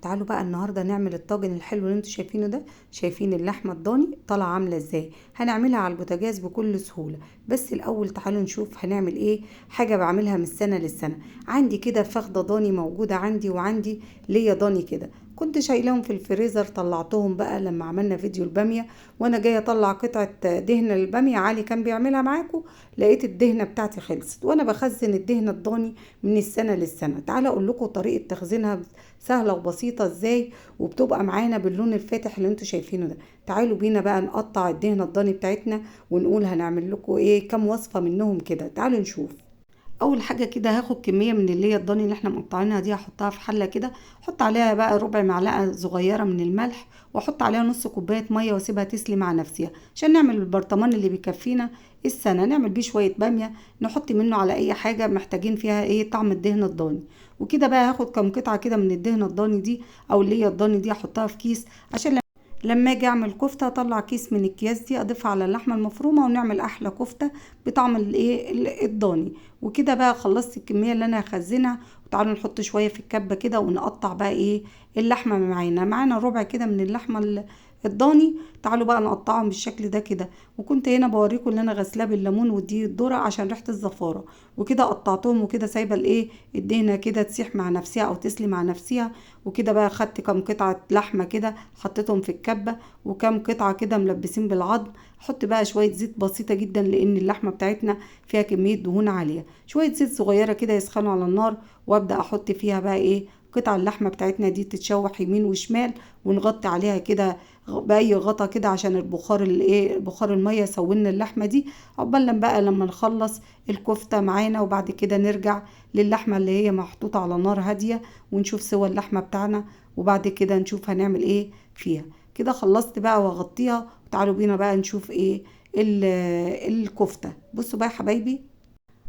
تعالوا بقى النهارده نعمل الطاجن الحلو اللي انتوا شايفينه ده. شايفين اللحمه الضاني طالعه عامله ازاي؟ هنعملها على البوتاجاز بكل سهوله. بس الاول تعالوا نشوف هنعمل ايه. حاجه بعملها من السنه للسنه. عندي كده فخده ضاني موجوده عندي، وعندي ليا ضاني كده كنت شايلاهم في الفريزر. طلعتهم بقى لما عملنا فيديو الباميه، وانا جايه اطلع قطعه دهنه للباميه علي كان بيعملها معاكم. لقيت الدهنه بتاعتي خلصت، وانا بخزن الدهنه الضاني من السنه للسنه. تعالى اقول لكم طريقه تخزينها سهلة وبسيطة ازاي، وبتبقى معانا باللون الفاتح اللي انتوا شايفينه ده. تعالوا بينا بقى نقطع الدهنة الضاني بتاعتنا، ونقول هنعمل لكم ايه كام وصفة منهم كده. تعالوا نشوف. اول حاجه كده هاخد كميه من اللي هي الضاني اللي احنا مقطعينها دي، هحطها في حله كده. احط عليها بقى ربع معلقه صغيره من الملح، واحط عليها نص كوبايه ميه، واسيبها تسلي مع نفسها عشان نعمل البرطمان اللي بيكفينا السنه. نعمل بيه شويه باميه، نحط منه على اي حاجه محتاجين فيها ايه طعم الدهن الضاني. وكده بقى هاخد كام قطعه كده من الدهن الضاني دي، او اللي هي الضاني دي، احطها في كيس عشان لما اجي اعمل كفته اطلع كيس من الكياس دي اضيفها على اللحمه المفرومه، ونعمل احلى كفته بطعم الايه الضاني. وكده بقى خلصت الكميه اللي انا هخزنها. وتعالوا نحط شويه في الكبه كده، ونقطع بقى ايه اللحمه. معانا ربع كده من اللحمه الضاني. تعالوا بقى نقطعهم بالشكل ده كده. وكنت هنا بوريكم ان انا غسلاه بالليمون ودي الذره عشان ريحه الزفاره. وكده قطعتهم، وكده سايبه الايه الدهنه كده تسيح مع نفسها او تسلي مع نفسها. وكده بقى خدت كام قطعه لحمه كده حطيتهم في الكبه، وكام قطعه كده ملبسين بالعظم. احط بقى شويه زيت بسيطه جدا، لان اللحمه بتاعتنا فيها كميه دهون عاليه. شويه زيت صغيره كده يسخنوا على النار، وابدا احط فيها بقى ايه قطع اللحمه بتاعتنا دي تتشوح يمين وشمال. ونغطي عليها كده باي غطا كده عشان البخار الايه بخار الميه يسوينا اللحمه دي. عقبال لما نخلص الكفته معانا، وبعد كده نرجع للحمه اللي هي محطوطه على نار هاديه، ونشوف سوى اللحمه بتاعنا. وبعد كده نشوف هنعمل ايه فيها. كده خلصت بقى واغطيها. وتعالوا بينا بقى نشوف ايه الكفته. بصوا بقى يا حبايبي.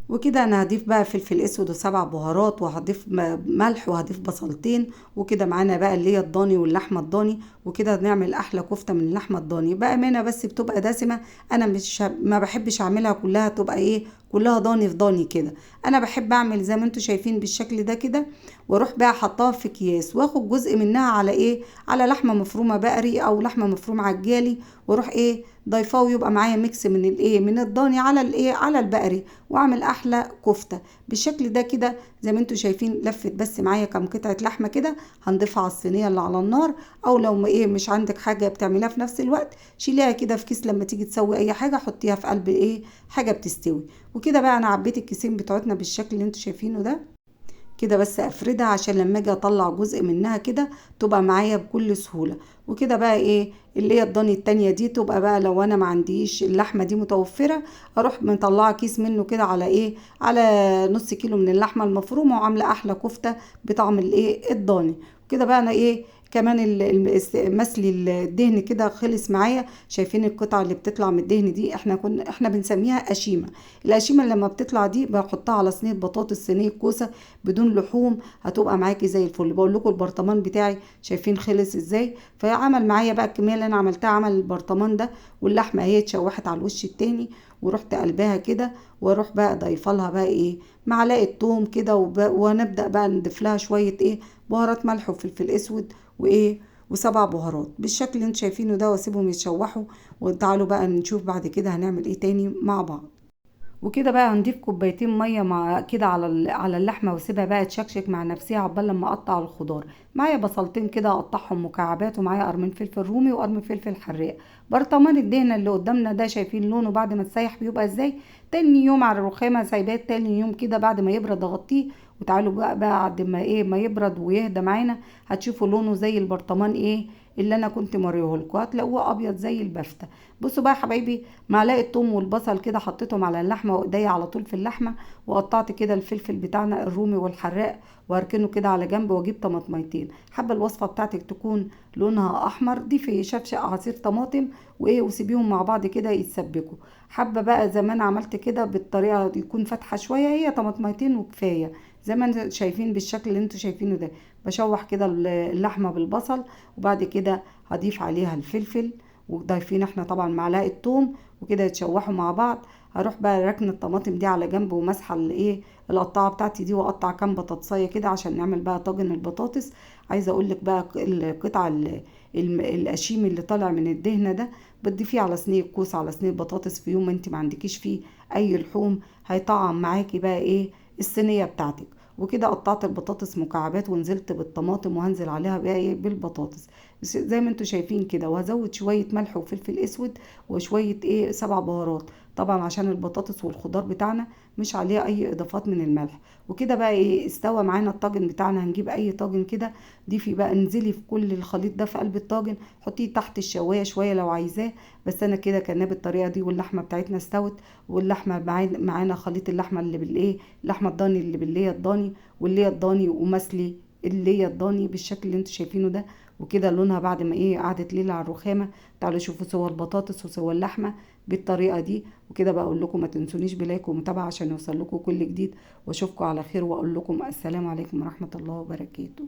وكده انا هضيف بقى فلفل اسود وسبع بهارات، وهضيف ملح، وهضيف بصلتين. وكده معانا بقى اللي هي الضاني واللحمه الضاني. وكده نعمل احلى كفته من اللحمه الضاني بامانه، بس بتبقى دسمه. انا مش ما بحبش اعملها كلها تبقى ايه كلها ضاني في ضاني كده. انا بحب اعمل زي ما انتوا شايفين بالشكل ده كده. واروح بقى حطاها في اكياس، واخد جزء منها على ايه على لحمه مفرومه بقري او لحمه مفرومه عجالي. واروح ايه ضيفاه، ويبقى معايا ميكس من الايه من الضاني على الايه على البقري. واعمل احلى كفته بالشكل ده كده زي ما انتوا شايفين. لفت بس معايا كام قطعه لحمه كده، هنضيفها على الصينيه اللي على النار. او لو ما ايه مش عندك حاجه بتعملها في نفس الوقت، شيليها كده في كيس. لما تيجي تسوي اي حاجه حطيها في قلب ايه حاجه بتستوي. وكده بقى انا عبيت الكيسين بتوعتنا بالشكل اللي انتوا شايفينه ده كده. بس افردها عشان لما اجي اطلع جزء منها كده تبقى معايا بكل سهولة. وكده بقى ايه اللي هي الضاني التانية دي تبقى بقى، لو انا ما عنديش اللحمة دي متوفرة، اروح مطلعه كيس منه كده على ايه على نص كيلو من اللحمة المفرومة، وعاملة احلى كفتة بطعم الايه الضاني. وكده بقى انا ايه كمان مسلي الدهن كده خلص معايا. شايفين القطعة اللي بتطلع من الدهن دي احنا بنسميها قشيمة. القشيمة اللي لما بتطلع دي بحطها على صينية بطاطس، صينية كوسة بدون لحوم، هتبقى معاكي زي الفل. بقول لكم البرطمان بتاعي شايفين خلص ازاي. فعمل معايا بقى الكميه اللي انا عملتها، عمل البرطمان ده. واللحمه اهي اتشوحت على الوش التاني، ورحت قلبها كده. واروح بقى ضايفه لها بقى ايه معلقه توم كده، ونبدا بقى نضيف لها شويه ايه بهارات ملح وفلفل اسود وايه وسبع بهارات بالشكل اللي انتوا شايفينه ده، واسيبهم يتشوحوا. وتعالوا بقى نشوف بعد كده هنعمل ايه تاني مع بعض. وكده بقى هنضيف كوبايتين ميه مع كده على اللحمه، واسيبها بقى تشكشك مع نفسها عقبال لما اقطع الخضار. معايا بصلتين كده اقطعهم مكعبات، ومعايا قرن فلفل رومي وقرن فلفل حراق. برطمان الدهنه اللي قدامنا ده شايفين لونه بعد ما تسيح بيبقى ازاي. تاني يوم على الرخامه سايباه تاني يوم كده بعد ما يبرد اغطيه. وتعالوا بقى بعد ما ايه ما يبرد ويهدى معانا، هتشوفوا لونه زي البرطمان ايه اللي انا كنت موريه لكم، هتلاقوه ابيض زي البفته. بصوا بقى يا حبايبي، معلقه توم والبصل كده حطيتهم على اللحمه، وايديا على طول في اللحمه. وقطعت كده الفلفل بتاعنا الرومي والحراق، واركنه كده على جنب. واجيب طماطميتين، حابه الوصفه بتاعتك تكون لونها احمر، ضيفي شفشق عصير طماطم وايه وسيبيهم مع بعض كده يتسبكوا. حابه بقى زي ما انا عملت كده بالطريقه يكون فاتحه شويه، هي طماطميتين وكفايه. زي ما انتوا شايفين بالشكل اللي انتوا شايفينه ده. بشوح كده اللحمه بالبصل، وبعد كده هضيف عليها الفلفل. وضايفين احنا طبعا معلقه توم، وكده يتشوحوا مع بعض هروح بقى ركن الطماطم دي على جنب ومسحه الايه القطاعه بتاعتي دي، واقطع كام بطاطسايه كده عشان نعمل بقى طاجن البطاطس. عايزه اقول لك بقى القطع القشيم اللي طالع من الدهنه ده بتضيفيه على صينيه كوس، على صينيه بطاطس، في يوم انت ما عندكيش فيه اي لحوم هيطعم معاكي بقى ايه الصينيه بتاعتك. وكده قطعت البطاطس مكعبات ونزلت بالطماطم، وهنزل عليها بقى ايه بالبطاطس زي ما انتوا شايفين كده. وهزود شويه ملح وفلفل اسود وشويه ايه 7 بهارات، طبعا عشان البطاطس والخضار بتاعنا مش عليها اي اضافات من الملح. وكده بقى ايه استوى معانا الطاجن بتاعنا. هنجيب اي طاجن كده، ضيفي بقى انزلي في كل الخليط ده في قلب الطاجن، حطيه تحت الشوايه شويه لو عايزاه. بس انا كده كان بالطريقه دي، واللحمه بتاعتنا استوت، واللحمه معانا خليط اللحمه اللي بالايه اللحمه الضاني اللي بالليه الضاني، والليه الضاني ومسلي الليه الضاني بالشكل اللي انتوا شايفينه ده. وكده لونها بعد ما ايه قعدت ليلة على الرخامة. تعالوا شوفوا سوا البطاطس وسوا اللحمة بالطريقة دي. وكده بقول لكم ما تنسونيش بلايك ومتابعة عشان يوصل لكم كل جديد، واشوفكم على خير، واقول لكم السلام عليكم ورحمة الله وبركاته.